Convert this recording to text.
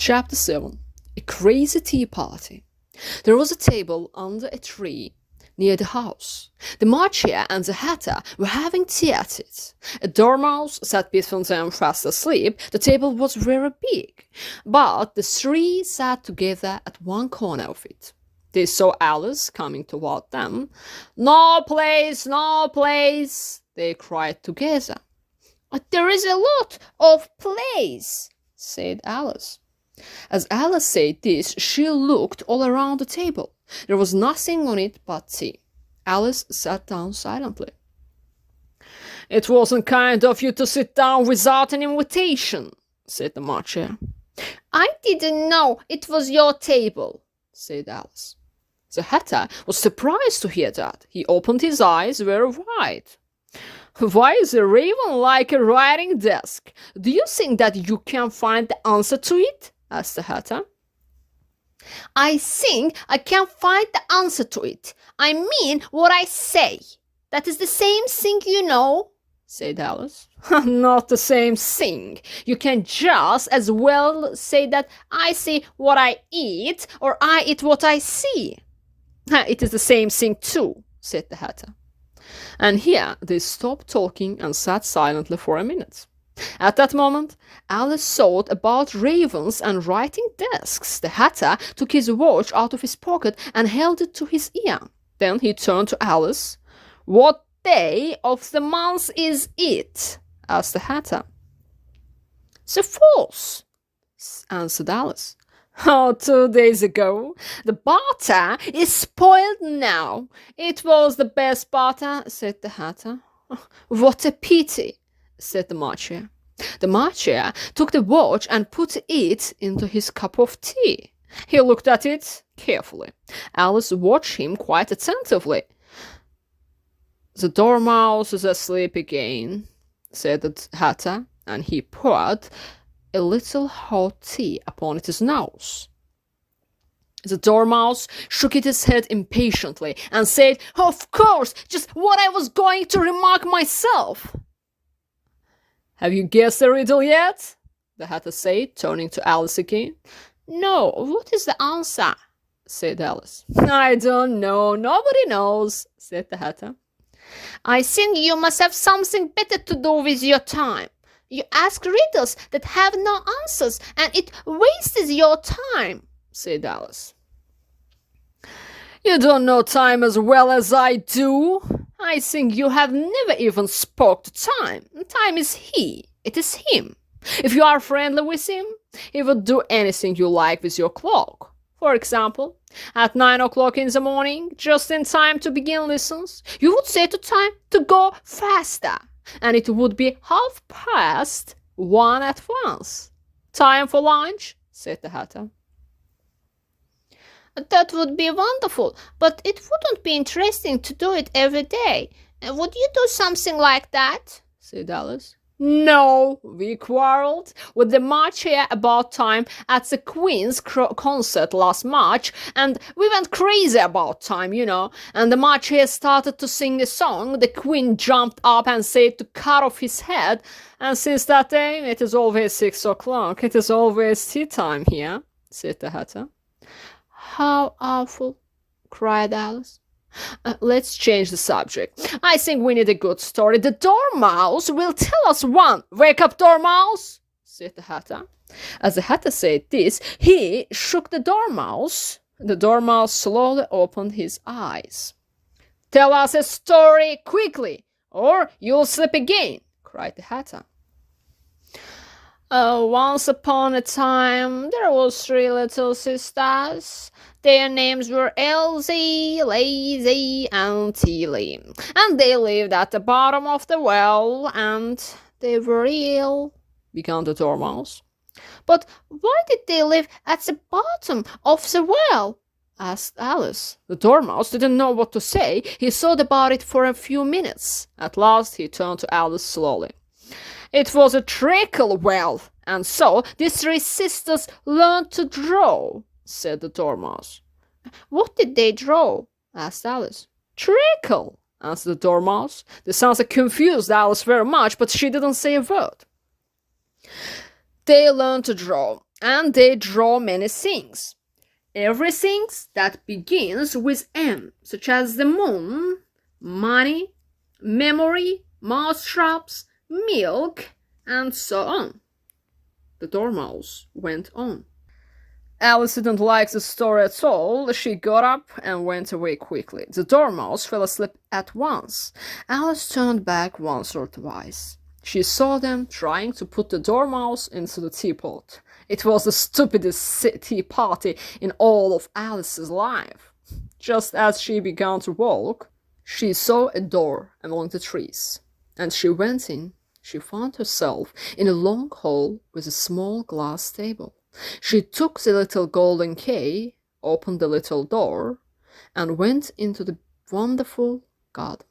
Chapter 7. A Crazy Tea Party. There was a table under a tree near the house. The Marchia and the Hatter were having tea at it. A dormouse sat between them fast asleep. The table was very big, but the three sat together at one corner of it. They saw Alice coming toward them. "No place, no place," they cried together. "There is a lot of place," said Alice. As Alice said this, she looked all around the table. There was nothing on it but tea. Alice sat down silently. "It wasn't kind of you to sit down without an invitation," said the Marchia. "I didn't know it was your table," said Alice. The Hatter was surprised to hear that. He opened his eyes very wide. "Why is a raven like a writing desk? Do you think that you can find the answer to it?" asked the Hatter. "I think I can find the answer to it. I mean what I say. That is the same thing, you know," said Alice. "Not the same thing. You can just as well say that I see what I eat or I eat what I see." "It is the same thing too," said the Hatter. And here they stopped talking and sat silently for a minute. At that moment, Alice thought about ravens and writing desks. The Hatter took his watch out of his pocket and held it to his ear. Then he turned to Alice. "What day of the month is it?" asked the Hatter. "The 4th," answered Alice. "Oh, 2 days ago. The butter is spoiled now." "It was the best butter," said the Hatter. "What a pity," said the Marchia. The Marchia took the watch and put it into his cup of tea. He looked at it carefully. Alice watched him quite attentively. "The dormouse is asleep again," said the Hatter, and he poured a little hot tea upon its nose. The dormouse shook its head impatiently and said, "Of course, just what I was going to remark myself." "Have you guessed the riddle yet?" the Hatter said, turning to Alice again. "No, what is the answer?" said Alice. "I don't know. Nobody knows," said the Hatter. "I think you must have something better to do with your time. You ask riddles that have no answers, and it wastes your time," said Alice. "You don't know time as well as I do. I think you have never even spoke to time. Time is he. It is him. If you are friendly with him, he will do anything you like with your clock. For example, at 9 o'clock in the morning, just in time to begin lessons, you would say to time to go faster, and it would be 1:30 at once. 'Time for lunch,' said the Hatter. "That would be wonderful, but it wouldn't be interesting to do it every day. Would you do something like that?" said Alice. "No, we quarreled with the Marchia about time at the Queen's concert last March, and we went crazy about time, you know, and the Marchia started to sing a song. The Queen jumped up and said to cut off his head, and since that day it is always 6 o'clock. It is always tea time here," said the Hatter. "How awful," cried Alice. Let's change the subject. I think we need a good story. The dormouse will tell us one." "Wake up, dormouse," said the Hatter. As the Hatter said this, he shook the dormouse. The dormouse slowly opened his eyes. "Tell us a story quickly, or you'll sleep again," cried the Hatter. Once upon a time, there was 3 little sisters. Their names were Elsie, Lazy, and Tilly, and they lived at the bottom of the well, and they were ill," began the dormouse. "But why did they live at the bottom of the well?" asked Alice. The dormouse didn't know what to say. He thought about it for a few minutes. At last he turned to Alice slowly. "It was a treacle well, and so these 3 sisters learned to draw," said the dormouse. "What did they draw?" asked Alice. "Treacle," answered the dormouse. This answer confused Alice very much, but she didn't say a word. "They learned to draw and they draw many things. Everything that begins with M, such as the moon, money, memory, mousetraps, milk, and so on. The Dormouse went on. Alice didn't like the story at all. She got up and went away quickly. The Dormouse fell asleep at once. Alice turned back once or twice. She saw them trying to put the Dormouse into the teapot. It was the stupidest tea party in all of Alice's life. Just as she began to walk, she saw a door among the trees, and she went in. She found herself in a long hall with a small glass table. She took the little golden key, opened the little door, and went into the wonderful garden.